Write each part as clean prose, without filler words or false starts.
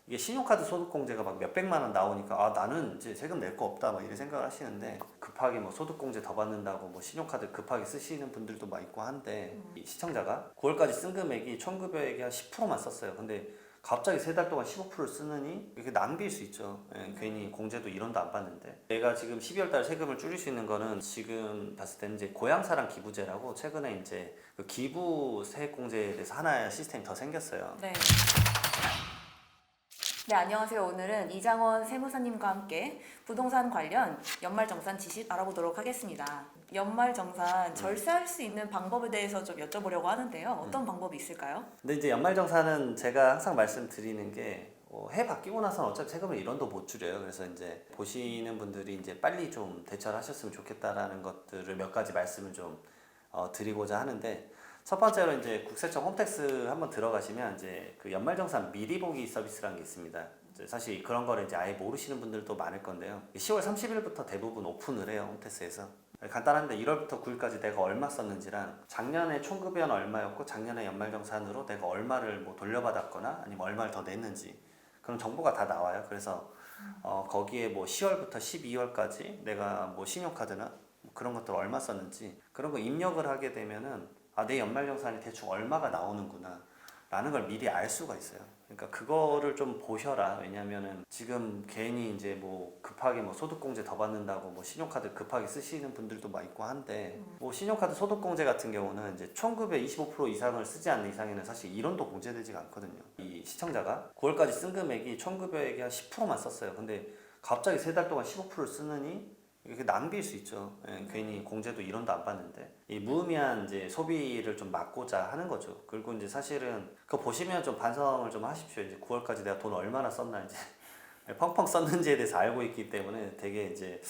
이게 신용카드 소득공제가 막 몇백만 원 나오니까 아 나는 이제 세금 낼 거 없다 막 이런 생각을 하시는데 급하게 뭐 소득공제 더 받는다고 뭐 신용카드 급하게 쓰시는 분들도 막 있고 한데 이 시청자가 9월까지 쓴 금액이 총급여액의 한 10%만 썼어요. 근데 갑자기 3달 동안 15%를 쓰느니 이게 낭비일 수 있죠. 괜히 공제도 1원도 안 받는데 내가 지금 12월 달 세금을 줄일 수 있는 거는 지금 봤을 때는 이제 고향사랑 기부제라고 최근에 이제 그 기부 세액 공제에 대해서 하나의 시스템이 더 생겼어요. 네. 네, 안녕하세요. 오늘은 이장원 세무사님과 함께 부동산 관련 연말정산 지식 알아보도록 하겠습니다. 연말정산 절세할 수 있는 방법에 대해서 좀 여쭤보려고 하는데요. 어떤 방법이 있을까요? 근데 이제 연말정산은 제가 항상 말씀드리는 게 해 바뀌고 나서는 어차피 세금을 1원도 못 줄여요. 그래서 이제 보시는 분들이 이제 빨리 좀 대처를 하셨으면 좋겠다라는 것들을 몇 가지 말씀을 좀 드리고자 하는데 첫 번째로 이제 국세청 홈택스 한번 들어가시면 이제 그 연말정산 미리 보기 서비스라는 게 있습니다. 이제 사실 그런 거를 이제 아예 모르시는 분들도 많을 건데요. 10월 30일부터 대부분 오픈을 해요, 홈택스에서. 간단한데 1월부터 9일까지 내가 얼마 썼는지랑 작년에 총급여는 얼마였고 작년에 연말정산으로 내가 얼마를 뭐 돌려받았거나 아니면 얼마를 더 냈는지 그런 정보가 다 나와요. 그래서 거기에 뭐 10월부터 12월까지 내가 뭐 신용카드나 뭐 그런 것들 얼마 썼는지 그런 거 입력을 하게 되면은 아, 내 연말정산이 대충 얼마가 나오는구나 라는 걸 미리 알 수가 있어요. 그러니까 그거를 좀 보셔라. 왜냐면은 지금 괜히 이제 뭐 급하게 뭐 소득공제 더 받는다고 뭐 신용카드 급하게 쓰시는 분들도 막 있고 한데 뭐 신용카드 소득공제 같은 경우는 이제 총급의 25% 이상을 쓰지 않는 이상에는 사실 1원도 공제되지가 않거든요. 이 시청자가 9월까지 쓴 금액이 총급여액의 한 10%만 썼어요. 근데 갑자기 3달 동안 15%를 쓰느니 이게 낭비일 수 있죠. 괜히 공제도 1원도 안 받는데 이 무의미한 이제 소비를 좀 막고자 하는 거죠. 그리고 이제 사실은 그거 보시면 좀 반성을 좀 하십시오. 이제 9월까지 내가 돈 얼마나 썼나 이제 펑펑 썼는지에 대해서 알고 있기 때문에 되게 이제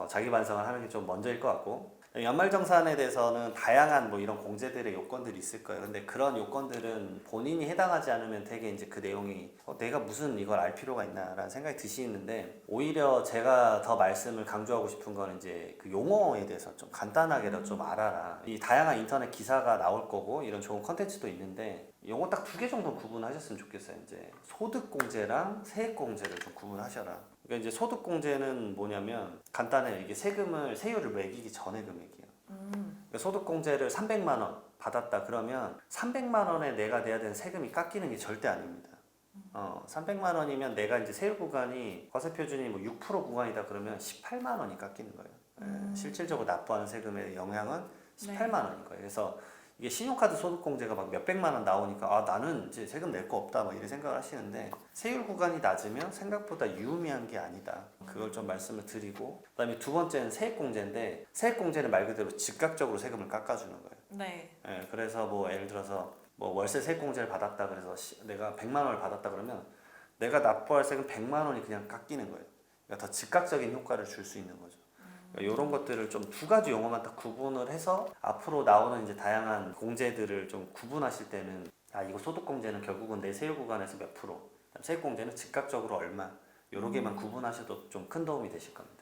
자기 반성을 하는 게 좀 먼저일 것 같고 연말정산에 대해서는 다양한 뭐 이런 공제들의 요건들이 있을 거예요. 근데 그런 요건들은 본인이 해당하지 않으면 되게 이제 그 내용이 내가 무슨 이걸 알 필요가 있나라는 생각이 드시는데 오히려 제가 더 말씀을 강조하고 싶은 건 이제 그 용어에 대해서 좀 간단하게라도 좀 알아라. 이 다양한 인터넷 기사가 나올 거고 이런 좋은 컨텐츠도 있는데 용어 딱 2개 정도 구분하셨으면 좋겠어요. 이제 소득공제랑 세액공제를 좀 구분하셔라. 그러니까 이제 소득공제는 뭐냐면 간단해요. 이게 세율을 매기기 전에 금액이에요. 그러니까 소득공제를 300만 원 받았다 그러면 300만 원에 내가 내야 되는 세금이 깎이는 게 절대 아닙니다. 300만 원이면 내가 이제 세율 구간이 과세 표준이 뭐 6% 구간이다 그러면 18만 원이 깎이는 거예요. 실질적으로 납부하는 세금의 영향은 18만 원인 거예요. 그래서 이게 신용카드 소득공제가 막 몇백만 원 나오니까 아 나는 이제 세금 낼 거 없다 막 이런 생각을 하시는데 세율 구간이 낮으면 생각보다 유의미한 게 아니다. 그걸 좀 말씀을 드리고 그다음에 두 번째는 세액공제인데 세액공제는 말 그대로 즉각적으로 세금을 깎아주는 거예요. 네. 그래서 뭐 예를 들어서 뭐 월세 세액공제를 받았다 그래서 내가 100만 원을 받았다 그러면 내가 납부할 세금 100만 원이 그냥 깎이는 거예요. 그러니까 더 즉각적인 효과를 줄 수 있는 거죠. 이런 것들을 좀 2가지 용어만 딱 구분을 해서 앞으로 나오는 이제 다양한 공제들을 좀 구분하실 때는 아 이거 소득공제는 결국은 내 세율 구간에서 몇 프로, 세액공제는 즉각적으로 얼마 이런 개만 구분하셔도 좀 큰 도움이 되실 겁니다.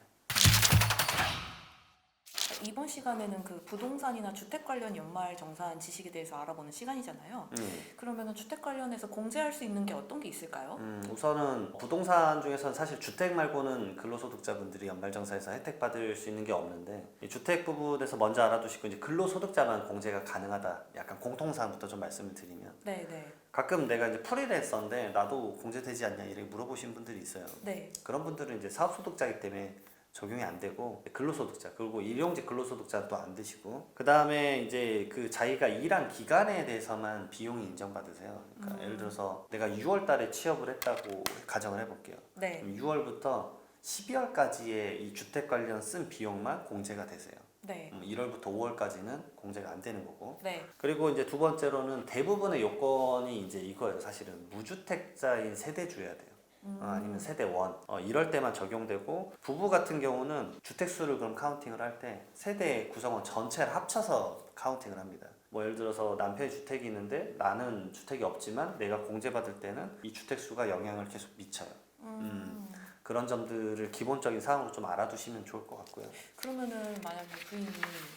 이번 시간에는 그 부동산이나 주택 관련 연말 정산 지식에 대해서 알아보는 시간이잖아요. 그러면은 주택 관련해서 공제할 수 있는 게 어떤 게 있을까요? 우선은 부동산 중에서는 사실 주택 말고는 근로소득자분들이 연말정산에서 혜택 받을 수 있는 게 없는데 이 주택 부분에서 먼저 알아두시고 이제 근로소득자만 공제가 가능하다. 약간 공통사항부터 좀 말씀을 드리면 네. 가끔 내가 이제 프리랜서인데 나도 공제되지 않냐 이렇게 물어보시는 분들이 있어요. 네. 그런 분들은 이제 사업소득자이기 때문에 적용이 안 되고 근로소득자 그리고 일용직 근로소득자는 또 안 되시고 그 다음에 이제 그 자기가 일한 기간에 대해서만 비용이 인정받으세요. 그러니까 예를 들어서 내가 6월 달에 취업을 했다고 가정을 해볼게요. 네. 그럼 6월부터 12월까지의 이 주택 관련 쓴 비용만 공제가 되세요. 네. 1월부터 5월까지는 공제가 안 되는 거고. 네. 그리고 이제 두 번째로는 대부분의 요건이 이제 이거예요. 사실은 무주택자인 세대주여야 돼요. 아니면 세대원 이럴 때만 적용되고 부부 같은 경우는 주택수를 그럼 카운팅을 할 때 세대 구성원 전체를 합쳐서 카운팅을 합니다. 뭐 예를 들어서 남편이 주택이 있는데 나는 주택이 없지만 내가 공제받을 때는 이 주택수가 영향을 계속 미쳐요. 그런 점들을 기본적인 사항으로 좀 알아두시면 좋을 것 같고요. 그러면은 만약에 부인이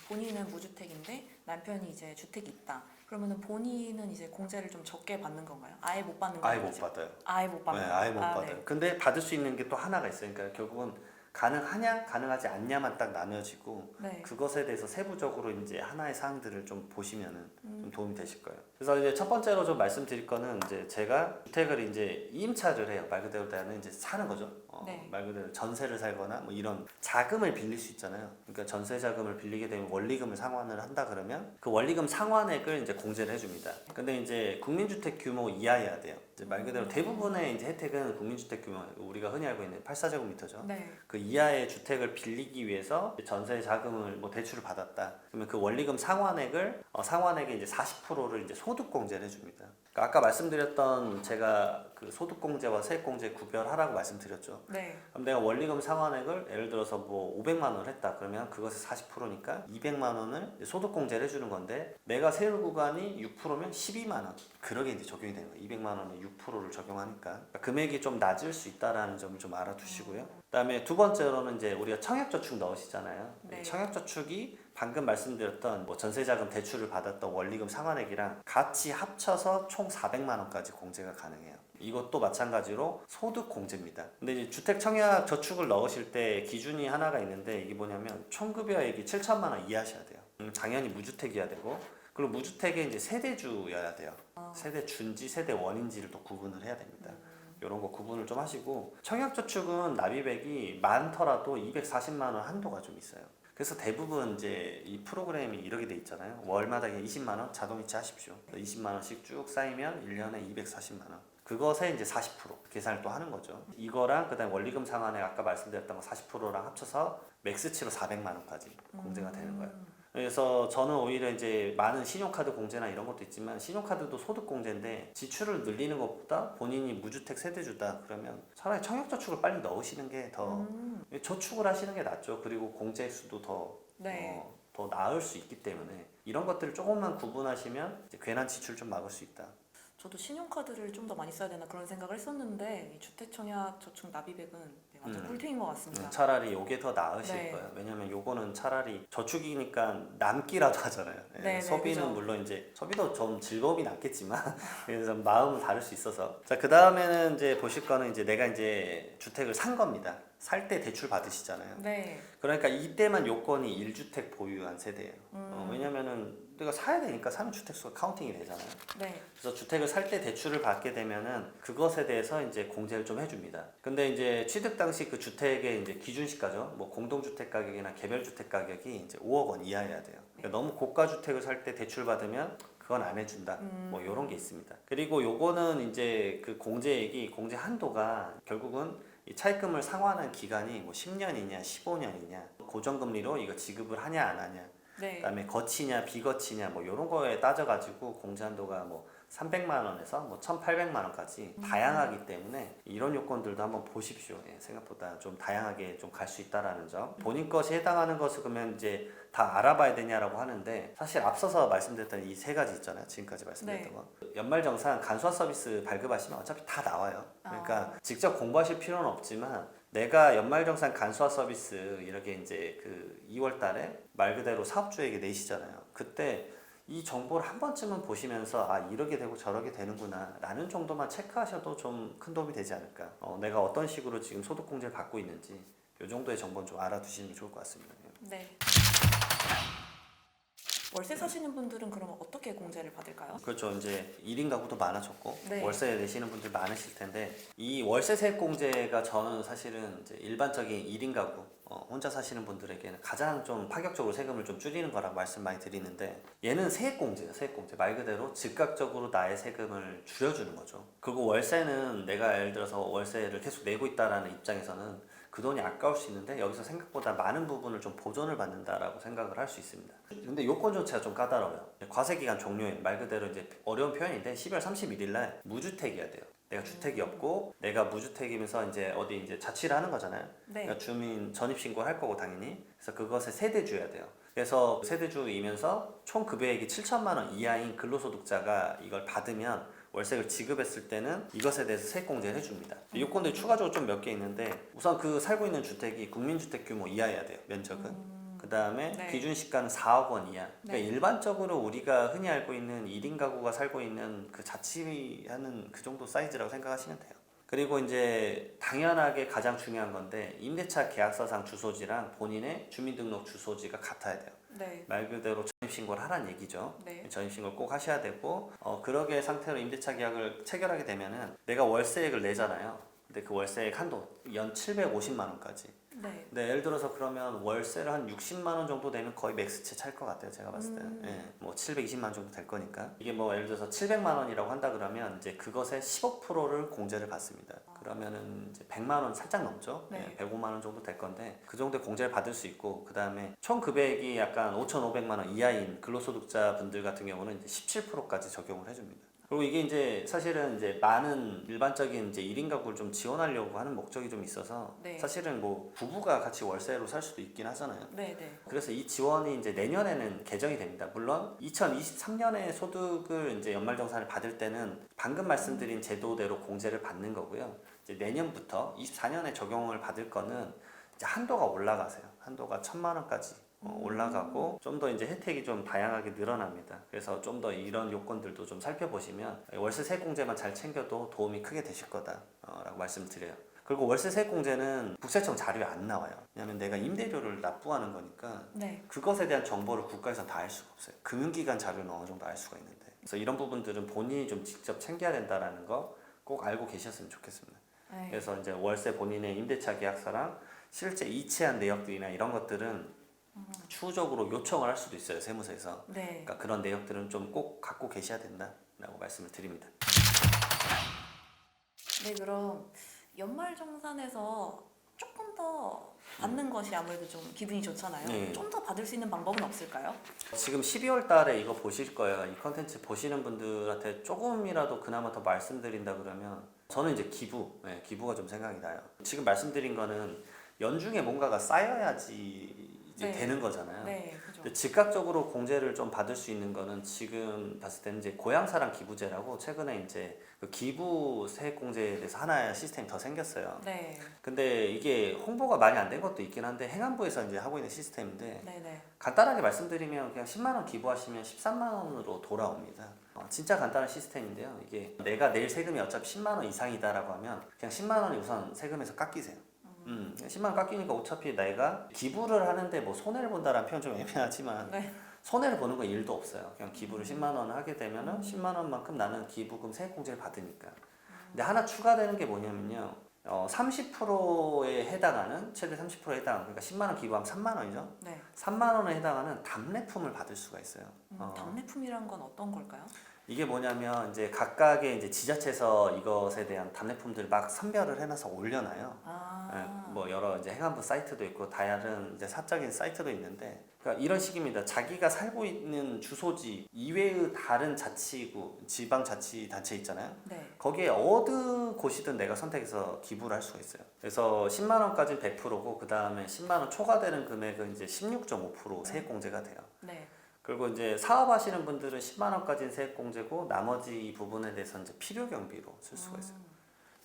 본인은 무주택인데 남편이 이제 주택이 있다. 그러면은 본인은 이제 공제를 좀 적게 받는 건가요? 아예 못 받는 아예 건가요? 못 받아요. 아예 못 받는 네, 거예요? 아예 못 받아요. 네. 근데 받을 수 있는 게 또 하나가 있어요. 그러니까 결국은 가능하냐, 가능하지 않냐만 딱 나뉘어지고 네. 그것에 대해서 세부적으로 이제 하나의 사항들을 좀 보시면은 좀 도움이 되실 거예요. 그래서 이제 첫 번째로 좀 말씀드릴 거는 이제 제가 주택을 이제 임차를 해요. 말 그대로 나는 이제 사는 거죠. 네. 말 그대로 전세를 살거나 뭐 이런 자금을 빌릴 수 있잖아요. 그러니까 전세 자금을 빌리게 되면 원리금을 상환을 한다 그러면 그 원리금 상환액을 이제 공제를 해줍니다. 근데 이제 국민주택 규모 이하여야 돼요. 이제 말 그대로 대부분의 이제 혜택은 국민주택 규모, 우리가 흔히 알고 있는 84제곱미터죠. 네. 그 이하의 주택을 빌리기 위해서 전세 자금을 뭐 대출을 받았다. 그러면 그 원리금 상환액을 상환액의 이제 40%를 이제 소득 공제를 해줍니다. 그러니까 아까 말씀드렸던 제가 그 소득 공제와 세액 공제 구별하라고 말씀드렸죠. 네. 그럼 내가 원리금 상환액을 예를 들어서 뭐 500만 원을 했다. 그러면 그것의 40%니까 200만 원을 소득 공제를 해주는 건데 내가 세율 구간이 6%면 12만 원. 그러게 이제 적용이 되는 거예요. 200만 원에 6%를 적용하니까 그러니까 금액이 좀 낮을 수 있다라는 점을 좀 알아두시고요. 그다음에 두 번째로는 이제 우리가 청약저축 넣으시잖아요. 네. 청약저축이 방금 말씀드렸던 뭐 전세자금 대출을 받았던 원리금 상환액이랑 같이 합쳐서 총 400만 원까지 공제가 가능해요. 이것도 마찬가지로 소득 공제입니다. 근데 이제 주택 청약 저축을 넣으실 때 기준이 하나가 있는데 이게 뭐냐면 총급여액이 7천만 원 이하셔야 돼요. 당연히 무주택이어야 되고 그리고 무주택에 이제 세대주여야 돼요. 세대주인지 세대원인지를 또 구분을 해야 됩니다. 이런 거 구분을 좀 하시고 청약저축은 납입액이 많더라도 240만 원 한도가 좀 있어요. 그래서 대부분 이제 이 프로그램이 이렇게 돼 있잖아요. 월마다 20만 원 자동 이체하십시오. 20만 원씩 쭉 쌓이면 1년에 240만 원. 그것에 이제 40% 계산을 또 하는 거죠. 이거랑 그다음 원리금 상환액 아까 말씀드렸던 거 40%랑 합쳐서 맥스치로 400만 원까지 공제가 되는 거예요. 그래서 저는 오히려 이제 많은 신용카드 공제나 이런 것도 있지만 신용카드도 소득 공제인데 지출을 늘리는 것보다 본인이 무주택 세대주다 그러면 차라리 청약저축을 빨리 넣으시는 게 더 저축을 하시는 게 낫죠. 그리고 공제 수도 네. 더 나을 수 있기 때문에 이런 것들을 조금만 구분하시면 이제 괜한 지출 좀 막을 수 있다. 저도 신용카드를 좀 더 많이 써야 되나 그런 생각을 했었는데 이 주택청약저축 납입액은 네, 완전 꿀팁인 것 같습니다. 차라리 이게 더 나으실 네. 거예요. 왜냐면 요거는 차라리 저축이니까 남기라도 하잖아요. 예, 네, 소비는 그죠. 물론 이제 소비도 좀 즐거움이 남겠지만 그래서 마음은 다를 수 있어서 자 그 다음에는 이제 보실 거는 이제 내가 이제 주택을 산 겁니다. 살 때 대출 받으시잖아요. 네. 그러니까 이때만 요건이 1주택 보유한 세대예요. 왜냐면은 내가 사야 되니까 사는 주택수가 카운팅이 되잖아요. 네. 그래서 주택을 살 때 대출을 받게 되면은 그것에 대해서 이제 공제를 좀 해줍니다. 근데 이제 취득 당시 그 주택의 이제 기준시가죠. 뭐 공동주택 가격이나 개별주택 가격이 이제 5억 원 이하여야 돼요. 그러니까 너무 고가 주택을 살 때 대출 받으면 그건 안 해준다. 뭐 이런 게 있습니다. 그리고 요거는 이제 그 공제액이 공제 한도가 결국은 이 차입금을 상환한 기간이 뭐 10년이냐 15년이냐 고정금리로 이거 지급을 하냐 안 하냐 네. 그다음에 거치냐 비거치냐 뭐 이런 거에 따져가지고 공제 한도가 뭐 300만 원에서 뭐 1,800만 원까지 다양하기 때문에 이런 요건들도 한번 보십시오. 예, 생각보다 좀 다양하게 좀 갈 수 있다라는 점. 본인 것이 해당하는 것을 그러면 이제 다 알아봐야 되냐라고 하는데 사실 앞서서 말씀드렸던 이 세 가지 있잖아요. 지금까지 말씀드렸던 네. 거. 연말정산 간소화 서비스 발급하시면 어차피 다 나와요. 그러니까 직접 공부하실 필요는 없지만 내가 연말정산 간소화 서비스 이렇게 이제 그 2월 달에 말 그대로 사업주에게 내시잖아요. 그때 이 정보를 한 번쯤은 보시면서 아 이렇게 되고 저렇게 되는구나 라는 정도만 체크하셔도 좀 큰 도움이 되지 않을까. 내가 어떤 식으로 지금 소득공제를 받고 있는지 이 정도의 정보는 좀 알아두시는 게 좋을 것 같습니다. 네. 월세 사시는 분들은 그러면 어떻게 공제를 받을까요? 그렇죠. 이제 1인 가구도 많아졌고 네. 월세 내시는 분들 많으실 텐데 이 월세 세액 공제가 저는 사실은 이제 일반적인 1인 가구 혼자 사시는 분들에게는 가장 좀 파격적으로 세금을 좀 줄이는 거라고 말씀 많이 드리는데 얘는 세액 공제예요. 세액 공제 말 그대로 즉각적으로 나의 세금을 줄여주는 거죠. 그리고 월세는 내가 예를 들어서 월세를 계속 내고 있다라는 입장에서는 그 돈이 아까울 수 있는데 여기서 생각보다 많은 부분을 좀 보존을 받는다라고 생각을 할 수 있습니다. 근데 요건 조차가 좀 까다로워요. 과세기간 종료일 말 그대로 이제 어려운 표현인데 12월 31일 날 무주택이어야 돼요. 내가 주택이 없고 내가 무주택이면서 이제 어디 이제 자취를 하는 거잖아요. 네. 그러니까 주민 전입신고 할 거고 당연히. 그래서 그것에 세대주여야 돼요. 그래서 세대주이면서 총 급여액이 7천만 원 이하인 근로소득자가 이걸 받으면 월세를 지급했을 때는 이것에 대해서 세액공제를 해줍니다. 요건들이 추가적으로 좀 몇 개 있는데 우선 그 살고 있는 주택이 국민주택 규모 이하여야 돼요. 면적은. 그 다음에 네. 기준 시가는 4억 원 이하. 그러니까 네. 일반적으로 우리가 흔히 알고 있는 1인 가구가 살고 있는 그 자취하는 그 정도 사이즈라고 생각하시면 돼요. 그리고 이제 당연하게 가장 중요한 건데 임대차 계약서상 주소지랑 본인의 주민등록 주소지가 같아야 돼요. 네. 말 그대로 전입신고를 하라는 얘기죠. 네. 전입신고를 꼭 하셔야 되고 그러게 상태로 임대차 계약을 체결하게 되면은 내가 월세액을 내잖아요. 근데 그 월세액 한도 연 750만 원까지. 네. 네, 예를 들어서 그러면 월세를 한 60만 원 정도 되면 거의 맥스채 찰 것 같아요. 제가 봤을 때는. 예, 뭐 720만 원 정도 될 거니까. 이게 뭐 예를 들어서 700만 원이라고 한다 그러면 이제 그것의 15%를 공제를 받습니다. 그러면은 이제 100만 원 살짝 넘죠. 네. 예, 105만 원 정도 될 건데 그 정도의 공제를 받을 수 있고 그다음에 총 금액이 약간 5,500만 원 이하인 근로소득자 분들 같은 경우는 이제 17%까지 적용을 해줍니다. 그리고 이게 이제 사실은 이제 많은 일반적인 이제 1인 가구를 좀 지원하려고 하는 목적이 좀 있어서 네. 사실은 뭐 부부가 같이 월세로 살 수도 있긴 하잖아요. 네. 네. 그래서 이 지원이 이제 내년에는 개정이 됩니다. 물론 2023년에 소득을 이제 연말정산을 받을 때는 방금 말씀드린 제도대로 공제를 받는 거고요. 이제 내년부터 24년에 적용을 받을 거는 이제 한도가 올라가세요. 한도가 1,000만 원까지 올라가고 좀 더 이제 혜택이 좀 다양하게 늘어납니다. 그래서 좀 더 이런 요건들도 좀 살펴보시면 월세 세액 공제만 잘 챙겨도 도움이 크게 되실 거다라고 말씀을 드려요. 그리고 월세 세액 공제는 국세청 자료에 안 나와요. 왜냐하면 내가 임대료를 납부하는 거니까 네. 그것에 대한 정보를 국가에서 다 알 수가 없어요. 금융기관 자료는 어느 정도 알 수가 있는데 그래서 이런 부분들은 본인이 좀 직접 챙겨야 된다는 거 꼭 알고 계셨으면 좋겠습니다. 네. 그래서 이제 월세 본인의 임대차 계약서랑 실제 이체한 내역들이나 이런 것들은 추후적으로 요청을 할 수도 있어요. 세무서에서. 네. 그러니까 그런 내역들은 좀 꼭 갖고 계셔야 된다라고 말씀을 드립니다. 네, 그럼 연말정산에서 조금 더 받는 것이 아무래도 좀 기분이 좋잖아요. 네. 좀 더 받을 수 있는 방법은 없을까요? 지금 12월 달에 이거 보실 거예요. 이 컨텐츠 보시는 분들한테 조금이라도 그나마 더 말씀드린다 그러면 저는 이제 기부가 좀 생각이 나요. 지금 말씀드린 거는 연중에 뭔가가 쌓여야지 이제 네. 되는 거잖아요. 네, 그죠. 근데 즉각적으로 공제를 좀 받을 수 있는 거는 지금 봤을 때는 이제 고향사랑 기부제라고 최근에 이제 그 기부 세액 공제에 대해서 하나의 시스템이 더 생겼어요. 네. 근데 이게 홍보가 많이 안 된 것도 있긴 한데 행안부에서 이제 하고 있는 시스템인데 네, 네. 간단하게 말씀드리면 그냥 10만 원 기부하시면 13만 원으로 돌아옵니다. 진짜 간단한 시스템인데요. 이게 내가 낼 세금이 어차피 10만 원 이상이다라고 하면 그냥 10만 원이 우선 세금에서 깎이세요. 10만 원 깎이니까 어차피 내가 기부를 하는데 뭐 손해를 본다라는 표현 좀 애매하지만 네. 손해를 보는 건 일도 없어요. 그냥 기부를 10만 원을 하게 되면은 10만 원만큼 나는 기부금 세액 공제를 받으니까. 근데 하나 추가되는 게 뭐냐면요. 30%에 해당하는 최대 30%에 해당 그러니까 10만 원 기부하면 3만 원이죠. 네. 3만 원에 해당하는 답례품을 받을 수가 있어요. 답례품이란 건 어떤 걸까요? 이게 뭐냐면 이제 각각의 이제 지자체에서 이것에 대한 답례품들을 막 선별을 해놔서 올려놔요. 뭐 여러 이제 행안부 사이트도 있고 다양한 이제 사적인 사이트도 있는데 그러니까 이런 식입니다. 자기가 살고 있는 주소지 이외의 다른 자치구, 지방자치단체 있잖아요. 네. 거기에 어느 곳이든 내가 선택해서 기부를 할 수가 있어요. 그래서 10만 원까지 100%고 그 다음에 10만 원 초과되는 금액은 이제 16.5% 세액 공제가 돼요. 네. 그리고 이제 사업하시는 분들은 10만 원까지는 세액 공제고 나머지 부분에 대해서 이제 필요 경비로 쓸 수가 있어요.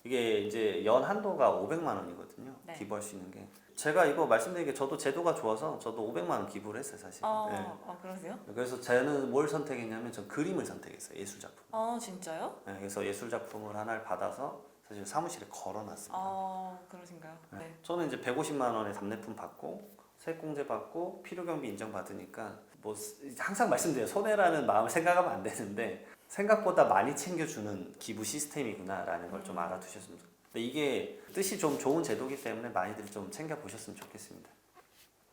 이게 이제 연 한도가 500만 원이거든요. 네. 기부할 수 있는 게. 제가 이거 말씀드린 게 저도 제도가 좋아서 저도 500만 원 기부를 했어요, 사실. 네. 그러세요? 그래서 저는 뭘 선택했냐면 전 그림을 선택했어요, 예술 작품. 진짜요? 네, 그래서 예술 작품을 하나를 받아서 사실 사무실에 걸어놨습니다. 그러신가요? 네. 네. 저는 이제 150만 원의 답례품 받고 세액 공제 받고 필요 경비 인정 받으니까 뭐 항상 말씀드려요. 손해라는 마음을 생각하면 안 되는데 생각보다 많이 챙겨주는 기부 시스템이구나라는 걸 좀 알아두셨으면 좋겠습니다. 근데 이게 뜻이 좀 좋은 제도이기 때문에 많이들 좀 챙겨 보셨으면 좋겠습니다.